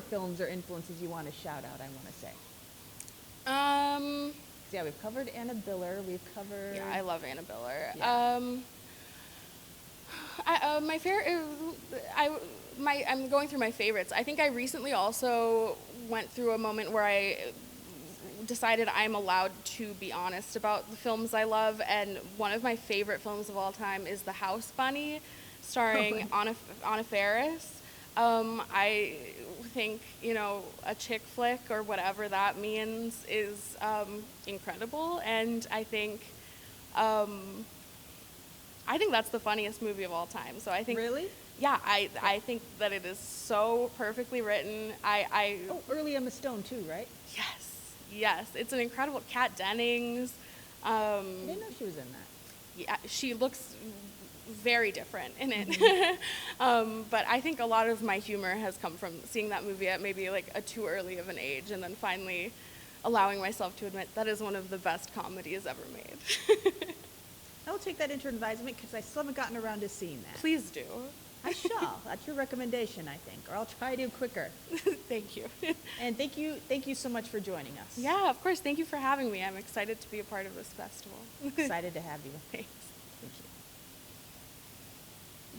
horror films or influences you want to shout out, I want to say? So yeah, we've covered Anna Biller. We've covered... Yeah, I love Anna Biller. Yeah. My favorite, I'm going through my favorites. I think I recently also went through a moment where I decided I'm allowed to be honest about the films I love, and one of my favorite films of all time is The House Bunny, starring Anna Faris. I think, a chick flick or whatever that means is incredible, and I think that's the funniest movie of all time. So I think... Really? Yeah, I think that it is so perfectly written. Early Emma Stone too, right? Yes. It's an incredible... Kat Dennings. I didn't know she was in that. Yeah, she looks very different in it. But I think a lot of my humor has come from seeing that movie at maybe like a too early of an age, and then finally allowing myself to admit that is one of the best comedies ever made. I will take that into advisement because I still haven't gotten around to seeing that. Please do. I shall. That's your recommendation, I think, or I'll try to quicker. Thank you. And thank you so much for joining us. Yeah, of course. Thank you for having me. I'm excited to be a part of this festival. Excited to have you. Thanks. Thank you.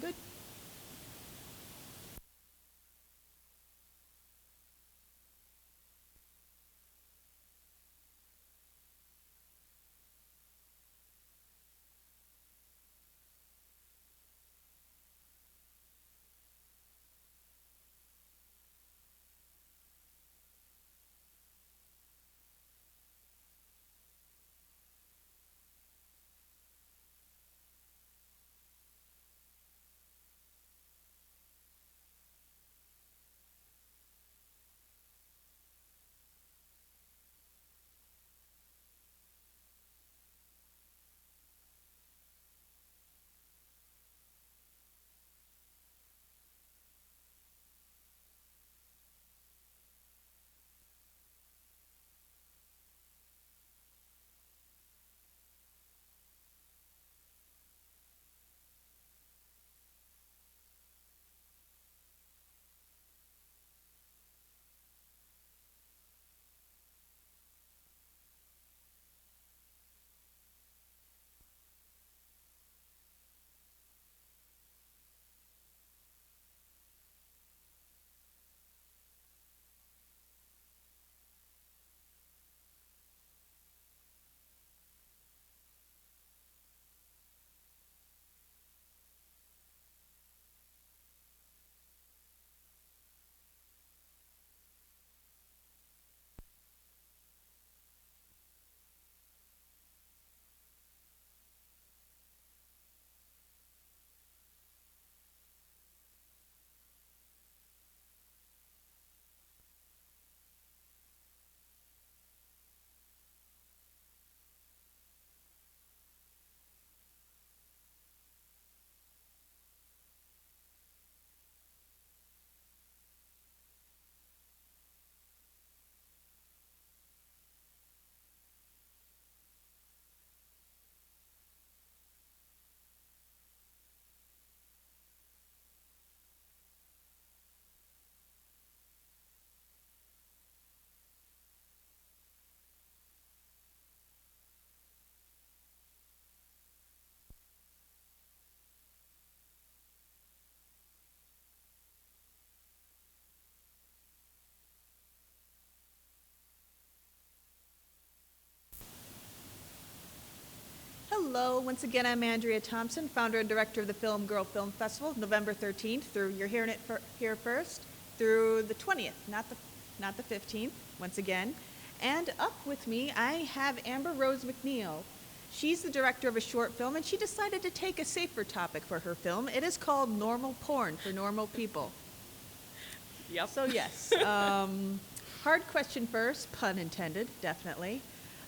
Good. Hello, once again, I'm Andrea Thompson, founder and director of the Film Girl Film Festival, November 13th through, you're hearing it here first, through the 20th, not the 15th, once again. And up with me, I have Amber Rose McNeill. She's the director of a short film, and she decided to take a safer topic for her film. It is called Normal Porn for Normal People. Yep. So yes, hard question first, pun intended, definitely.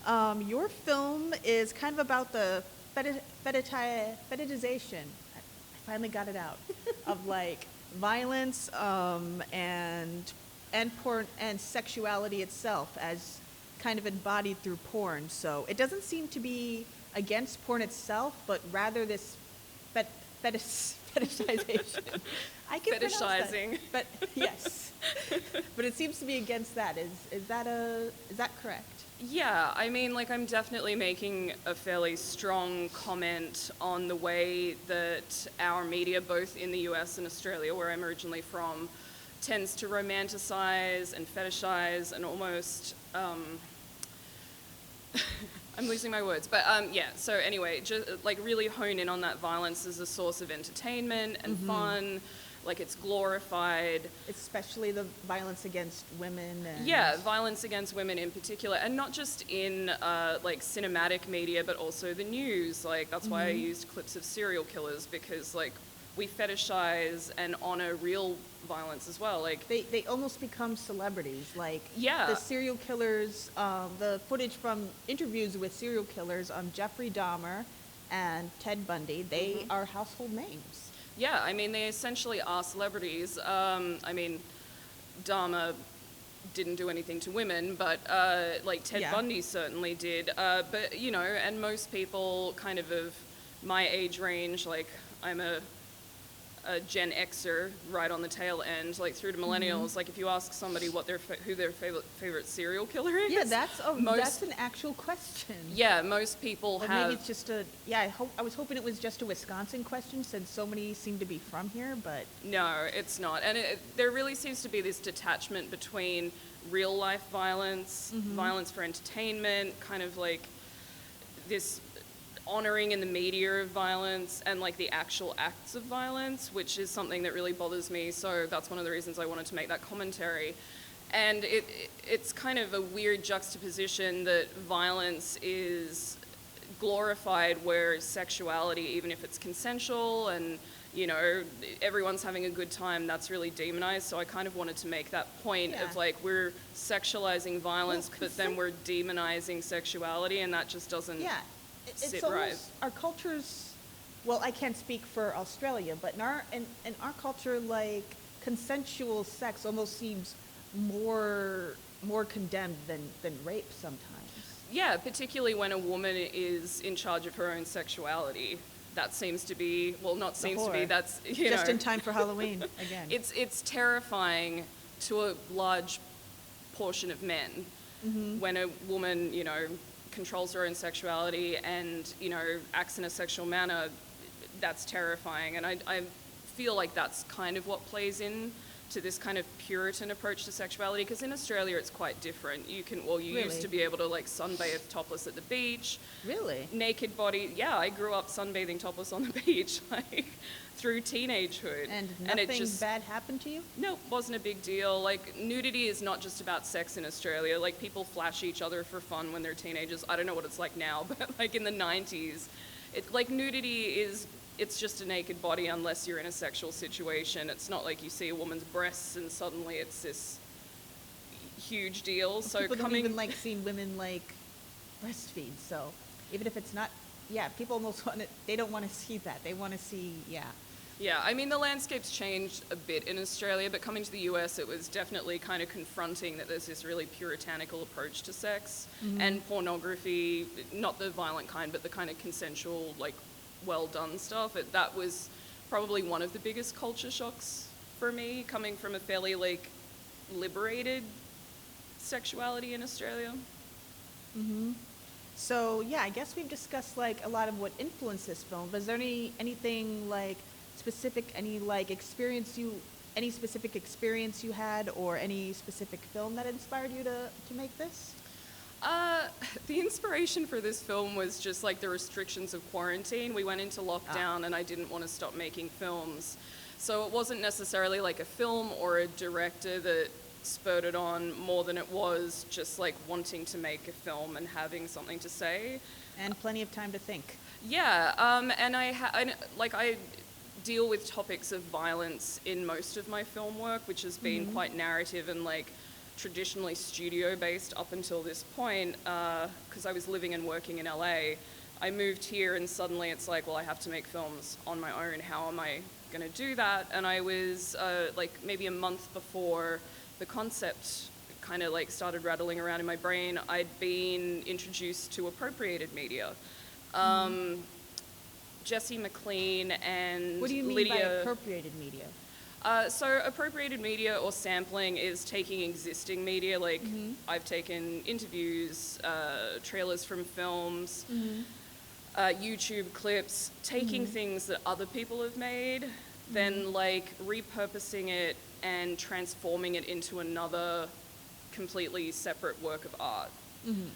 Your film is kind of about the fetishization, I finally got it out, of like violence and porn and sexuality itself as kind of embodied through porn. So it doesn't seem to be against porn itself, but rather this fetishization. I can Fetishizing. But yes. But it seems to be against that. Is that correct? Yeah, I mean, like, I'm definitely making a fairly strong comment on the way that our media, both in the US and Australia, where I'm originally from, tends to romanticize and fetishize and almost, I'm losing my words, but yeah, so anyway, just like really hone in on that violence as a source of entertainment and fun, like it's glorified. Especially the violence against women. And Yeah, violence against women in particular, and not just in like cinematic media, but also the news. Like that's why I used clips of serial killers, because like we fetishize and honor real violence as well. Like they almost become celebrities. Like Yeah. the serial killers, the footage from interviews with serial killers, Jeffrey Dahmer and Ted Bundy, they are household names. Yeah, I mean, they essentially are celebrities. I mean, Dahmer didn't do anything to women, but like Ted Bundy certainly did. But, you know, and most people kind of my age range, like I'm a Gen Xer right on the tail end, like through to millennials. Like if you ask somebody who their favorite serial killer is, Yeah, that's an actual question. yeah, most people Or have. maybe it's just I was hoping it was just a Wisconsin question, since so many seem to be from here, but No, it's not. And there really seems to be this detachment between real life violence, violence for entertainment, kind of like this honoring in the media of violence, and like the actual acts of violence, which is something that really bothers me. So that's one of the reasons I wanted to make that commentary. And it's kind of a weird juxtaposition that violence is glorified, where sexuality, even if it's consensual and, you know, everyone's having a good time, that's really demonized. So I kind of wanted to make that point of like, we're sexualizing violence, but then we're demonizing sexuality, and that just doesn't it's sit almost right. our cultures. Well, I can't speak for Australia, but in our culture, like consensual sex almost seems more condemned than rape sometimes. Yeah, particularly when a woman is in charge of her own sexuality. That seems to be, well, not seems to be, horror. that's, you Just know. in time for Halloween again. It's terrifying to a large portion of men when a woman, you know, controls her own sexuality and, you know, acts in a sexual manner. That's terrifying. And I feel like that's kind of what plays in to this kind of Puritan approach to sexuality, because in Australia it's quite different. You Really? used to be able to like sunbathe topless at the beach. Really? Naked body. Yeah, I grew up sunbathing topless on the beach, like through teenagehood. And it nothing just, bad happened to you? no, wasn't a big deal. Like nudity is not just about sex in Australia. Like people flash each other for fun when they're teenagers. I don't know what it's like now, but like in the 90s, like nudity is, it's just a naked body unless you're in a sexual situation. It's not like you see a woman's breasts and suddenly it's this huge deal. So People don't even like seeing women like breastfeed. So even if it's not, people almost they don't want to see that. They want to see, Yeah, I mean, the landscape's changed a bit in Australia, but coming to the US, it was definitely kind of confronting that there's this really puritanical approach to sex and pornography, not the violent kind, but the kind of consensual, like, well-done stuff. That was probably one of the biggest culture shocks for me, coming from a fairly, like, liberated sexuality in Australia. So I guess we've discussed like a lot of what influenced this film. But is there anything like specific, any specific experience you had, or any specific film that inspired you to make this? The inspiration for this film was just like the restrictions of quarantine. We went into lockdown and I didn't want to stop making films. So it wasn't necessarily like a film or a director that spurred it on, more than it was just like wanting to make a film and having something to say. And plenty of time to think. Yeah, and I deal with topics of violence in most of my film work, which has been quite narrative and like traditionally studio-based up until this point, because I was living and working in LA. I moved here and suddenly it's like, well, I have to make films on my own. How am I going to do that? And I was like maybe a month before the concept kind of like started rattling around in my brain, I'd been introduced to appropriated media. Jesse McLean and What do you mean Lydia. by appropriated media? So appropriated media or sampling is taking existing media, like I've taken interviews, trailers from films, YouTube clips, taking things that other people have made, then like repurposing it and transforming it into another completely separate work of art.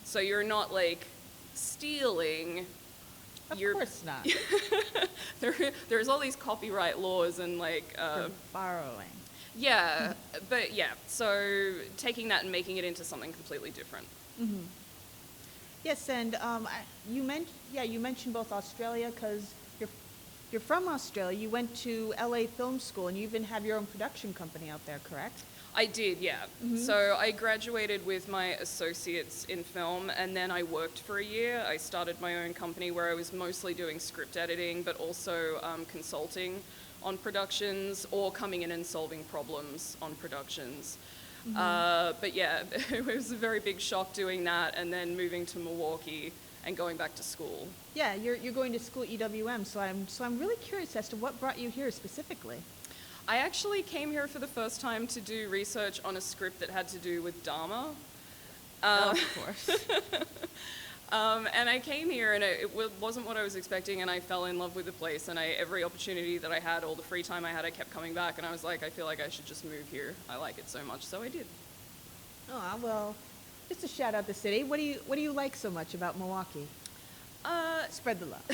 So you're not like stealing. Of course not. There's all these copyright laws and like You're borrowing. yeah, but yeah, so taking that and making it into something completely different. Yes, and you mentioned both Australia because you're from Australia. You went to LA Film School, and you even have your own production company out there, correct? I did, yeah. So I graduated with my associates in film, and then I worked for a year. I started my own company where I was mostly doing script editing, but also consulting on productions or coming in and solving problems on productions. But yeah, it was a very big shock doing that, and then moving to Milwaukee and going back to school. Yeah, you're going to school at EWM, so I'm really curious as to what brought you here specifically. I actually came here for the first time to do research on a script that had to do with Dharma. Of course. And I came here and it wasn't what I was expecting, and I fell in love with the place, and every opportunity that I had, all the free time I had, I kept coming back, and I was like, I feel like I should just move here. I like it so much, so I did. Oh, well, just to shout out the city. What do you like so much about Milwaukee? Spread the love.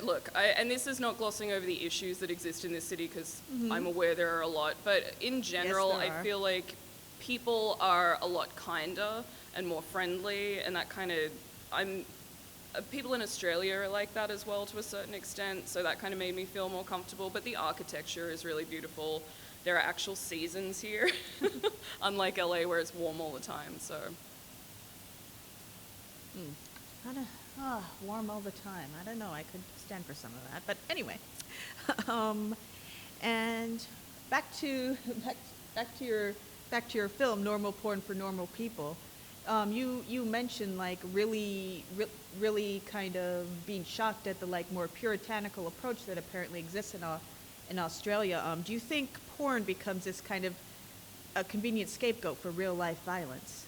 Look, and this is not glossing over the issues that exist in this city, because I'm aware there are a lot, but in general, Yes, there I are. feel like people are a lot kinder and more friendly, and that kind of, people in Australia are like that as well to a certain extent, so that kind of made me feel more comfortable, but the architecture is really beautiful. There are actual seasons here, unlike LA where it's warm all the time, so. Warm all the time. I don't know. I could stand for some of that. But anyway, and back to your film, Normal Porn for Normal People. You mentioned like really kind of being shocked at the like more puritanical approach that apparently exists in Australia. Do you think porn becomes this kind of a convenient scapegoat for real life violence?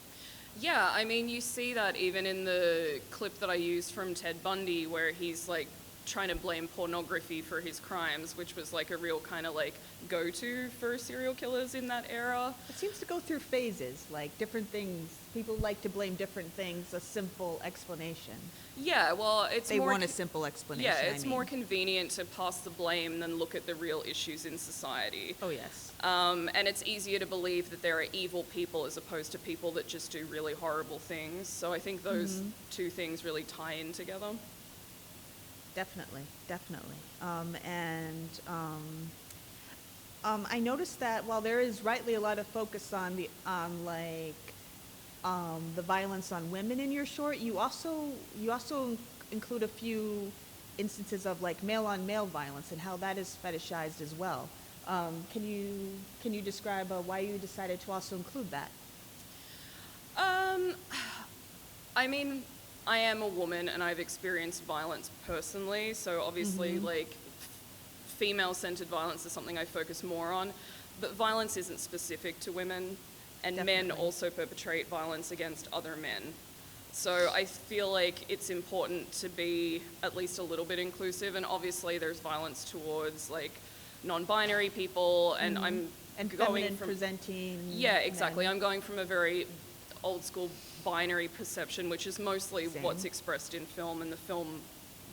Yeah, I mean, you see that even in the clip that I used from Ted Bundy, where he's like trying to blame pornography for his crimes, which was like a real kind of like go-to for serial killers in that era. It seems to go through phases, like different things. People like to blame different things, a simple explanation. Yeah, well, They want a simple explanation. Yeah, it's I mean. more convenient to pass the blame than look at the real issues in society. Oh, yes. And it's easier to believe that there are evil people as opposed to people that just do really horrible things. So I think those two things really tie in together. Definitely. I noticed that while there is rightly a lot of focus on the violence on women in your short, you also include a few instances of like male on male violence and how that is fetishized as well. Can you describe why you decided to also include that? I mean, I am a woman and I've experienced violence personally, so obviously like female-centered violence is something I focus more on, but violence isn't specific to women, and men Definitely. also perpetrate violence against other men. So I feel like it's important to be at least a little bit inclusive, and obviously there's violence towards like non-binary people, and I'm And going feminine from presenting. yeah, exactly. men. I'm going from a very old school binary perception, which is mostly Same. what's expressed in film and the film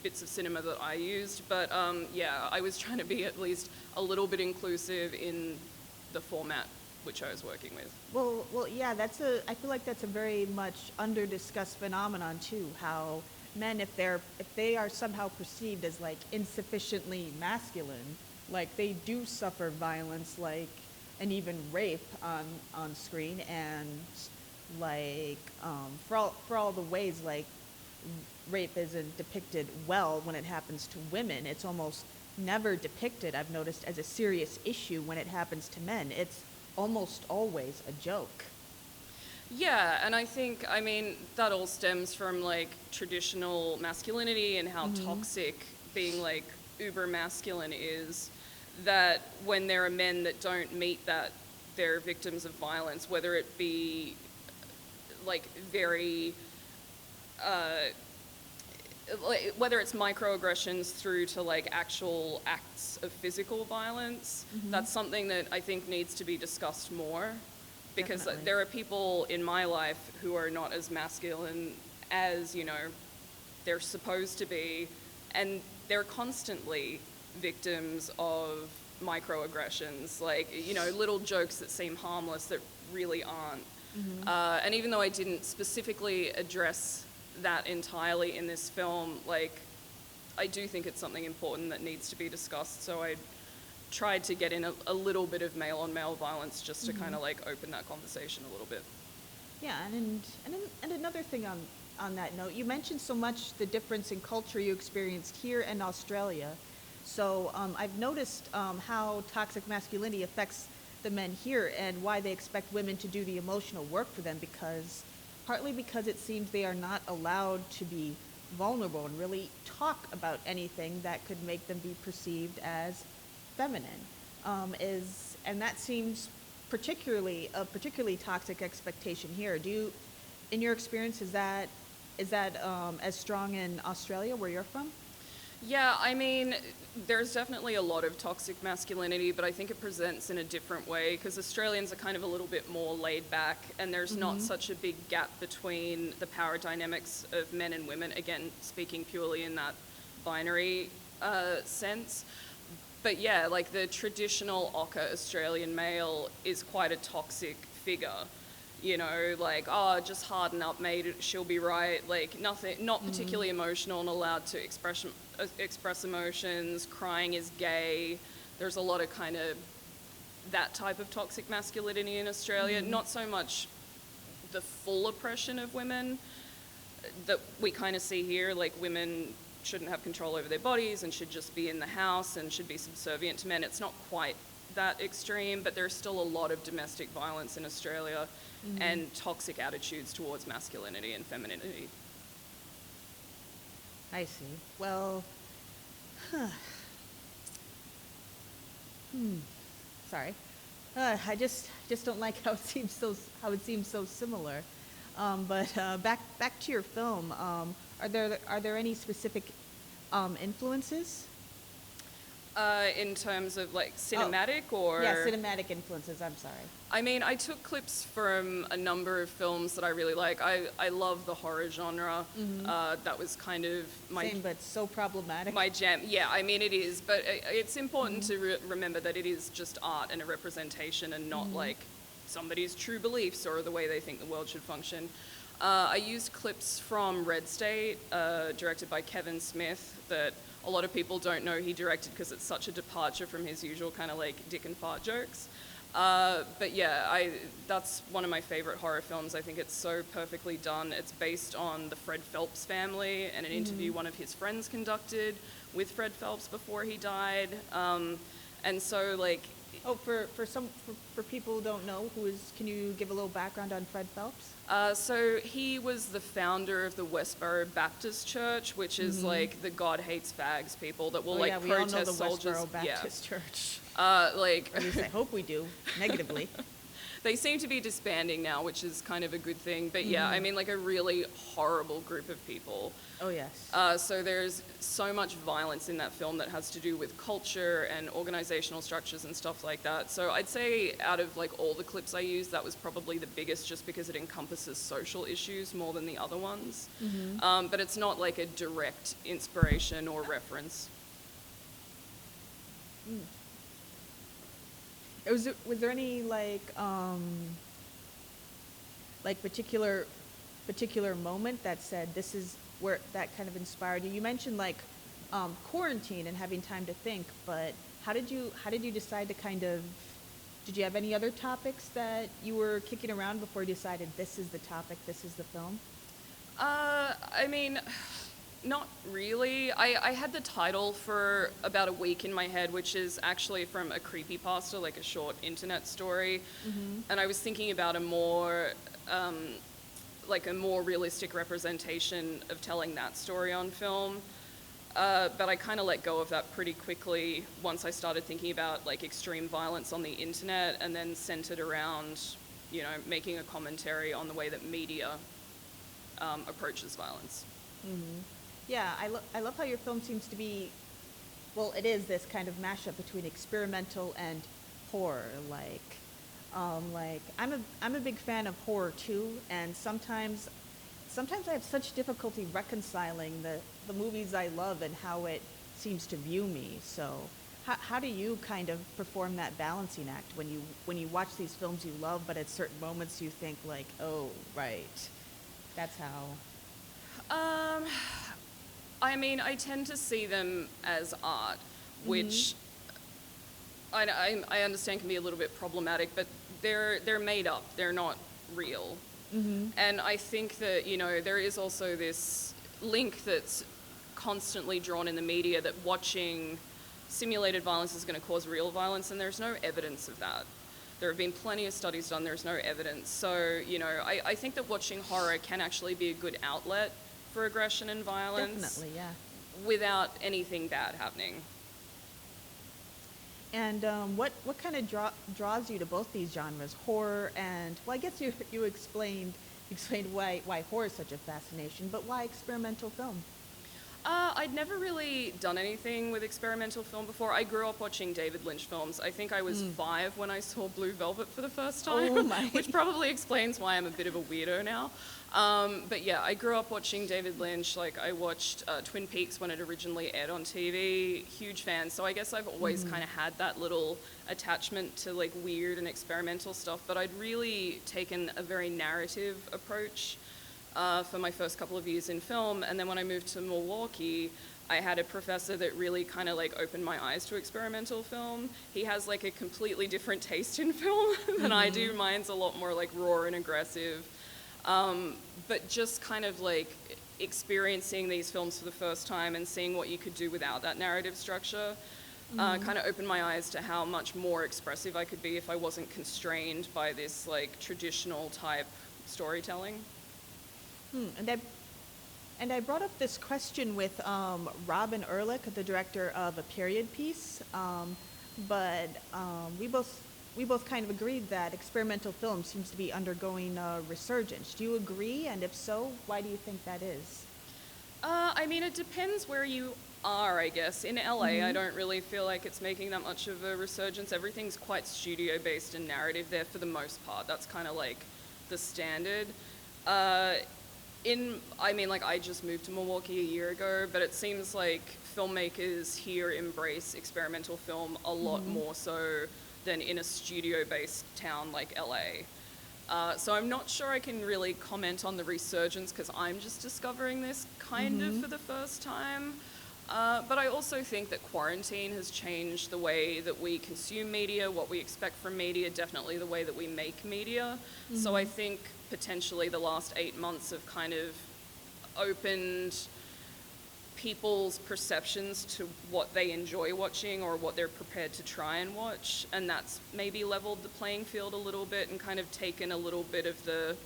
bits of cinema that I used. But yeah, I was trying to be at least a little bit inclusive in the format which I was working with. Well, yeah. I feel like that's a very much under-discussed phenomenon too. How men, if they are somehow perceived as like insufficiently masculine, like they do suffer violence, like and even rape on screen, and like for all the ways like rape isn't depicted well when it happens to women. It's almost never depicted, I've noticed, as a serious issue when it happens to men. It's almost always a joke. Yeah, and I think, I mean, that all stems from like traditional masculinity and how toxic being like uber masculine is. that when there are men that don't meet that, they're victims of violence, whether it be like very, whether it's microaggressions through to like actual acts of physical violence. That's something that I think needs to be discussed more, because Definitely. there are people in my life who are not as masculine as, you know, they're supposed to be, and they're constantly victims of microaggressions, like, you know, little jokes that seem harmless that really aren't. And even though I didn't specifically address that entirely in this film, like, I do think it's something important that needs to be discussed, so I tried to get in a little bit of male-on-male violence just to kind of like open that conversation a little bit. Yeah, and another thing on that note, you mentioned so much the difference in culture you experienced here and Australia. So I've noticed how toxic masculinity affects the men here and why they expect women to do the emotional work for them, partly because it seems they are not allowed to be vulnerable and really talk about anything that could make them be perceived as feminine. And that seems particularly toxic expectation here. In your experience, is that as strong in Australia, where you're from? Yeah, I mean, there's definitely a lot of toxic masculinity, but I think it presents in a different way, because Australians are kind of a little bit more laid back, and there's not such a big gap between the power dynamics of men and women, again, speaking purely in that binary sense. But yeah, like the traditional ochre Australian male is quite a toxic figure. You know, like, oh, just harden up, mate, she'll be right. Like, nothing, not particularly emotional and allowed to express emotions. Crying is gay. There's a lot of kind of that type of toxic masculinity in Australia. Not so much the full oppression of women that we kind of see here. Like, women shouldn't have control over their bodies and should just be in the house and should be subservient to men. It's not quite that extreme, but there's still a lot of domestic violence in Australia and toxic attitudes towards masculinity and femininity. I see. Well, sorry. I just don't like how it seems so similar. But back to your film. Are there any specific influences? In terms of like cinematic or? Yeah, cinematic influences, I'm sorry. I mean, I took clips from a number of films that I really like. I love the horror genre. That was kind of my... Same, but so problematic. My jam. Yeah, I mean, it is. But it's important to remember that it is just art and a representation and not like somebody's true beliefs or the way they think the world should function. I used clips from Red State, directed by Kevin Smith, that a lot of people don't know he directed because it's such a departure from his usual kind of like dick and fart jokes. But yeah, that's one of my favorite horror films. I think it's so perfectly done. It's based on the Fred Phelps family and an interview one of his friends conducted with Fred Phelps before he died. And so like... Oh, for people who don't know, can you give a little background on Fred Phelps? So he was the founder of the Westboro Baptist Church, which is like the God hates fags people that will like we protest all know the soldiers. Westboro Baptist Church. Like Or at least I hope we do, negatively. they seem to be disbanding now, which is kind of a good thing. But yeah, I mean, like a really horrible group of people. Oh, yes. So there's so much violence in that film that has to do with culture and organizational structures and stuff like that. So I'd say out of like all the clips I used, that was probably the biggest just because it encompasses social issues more than the other ones. But it's not like a direct inspiration or reference. Was there any particular moment that said this is where that kind of inspired you? You mentioned like quarantine and having time to think, but how did you decide to did you have any other topics that you were kicking around before you decided this is the topic, this is the film? I mean, not really. I had the title for about a week in my head, which is actually from a creepypasta, like a short internet story. And I was thinking about a more realistic representation of telling that story on film. But I kind of let go of that pretty quickly once I started thinking about like extreme violence on the internet, and then centered around, you know, making a commentary on the way that media approaches violence. Yeah, I love how your film seems to be, well, it is this kind of mashup between experimental and horror. Like I'm a big fan of horror too, and sometimes I have such difficulty reconciling the movies I love and how it seems to view me. So how do you kind of perform that balancing act when you watch these films you love, but at certain moments you think like, oh, right, that's how. I mean, I tend to see them as art, which I understand can be a little bit problematic, but they're made up. They're not real. And I think that, you know, there is also this link that's constantly drawn in the media that watching simulated violence is going to cause real violence, and there's no evidence of that. There have been plenty of studies done, there's no evidence. So, you know, I think that watching horror can actually be a good outlet for aggression and violence. Definitely, yeah. Without anything bad happening. And what kind of draws you to both these genres, horror and, well, I guess you explained why horror is such a fascination, but why experimental film? I'd never really done anything with experimental film before. I grew up watching David Lynch films. I think I was 5 when I saw Blue Velvet for the first time, Oh my. which probably explains why I'm a bit of a weirdo now. But yeah, I grew up watching David Lynch. Like, I watched Twin Peaks when it originally aired on TV. Huge fan. So I guess I've always kind of had that little attachment to like weird and experimental stuff. But I'd really taken a very narrative approach for my first couple of years in film. And then when I moved to Milwaukee, I had a professor that really kind of like opened my eyes to experimental film. He has like a completely different taste in film than I do. Mine's a lot more like raw and aggressive. But just kind of like experiencing these films for the first time and seeing what you could do without that narrative structure kind of opened my eyes to how much more expressive I could be if I wasn't constrained by this like traditional type storytelling. And I brought up this question with Robin Ehrlich, the director of a period piece, but we both kind of agreed that experimental film seems to be undergoing a resurgence. Do you agree? And if so, why do you think that is? I mean, it depends where you are, I guess. In LA, I don't really feel like it's making that much of a resurgence. Everything's quite studio-based and narrative there for the most part. That's kind of like the standard. I just moved to Milwaukee a year ago, but it seems like filmmakers here embrace experimental film a lot more so than in a studio-based town like LA. So I'm not sure I can really comment on the resurgence because I'm just discovering this kind of for the first time. But I also think that quarantine has changed the way that we consume media, what we expect from media, definitely the way that we make media. So I think potentially the last 8 months have kind of opened people's perceptions to what they enjoy watching or what they're prepared to try and watch, and that's maybe leveled the playing field a little bit and kind of taken a little bit of the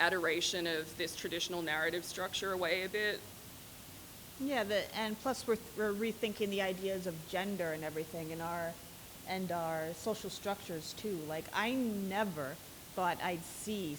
adoration of this traditional narrative structure away a bit. Yeah, and plus we're rethinking the ideas of gender and everything and our social structures too. Like, I never thought I'd see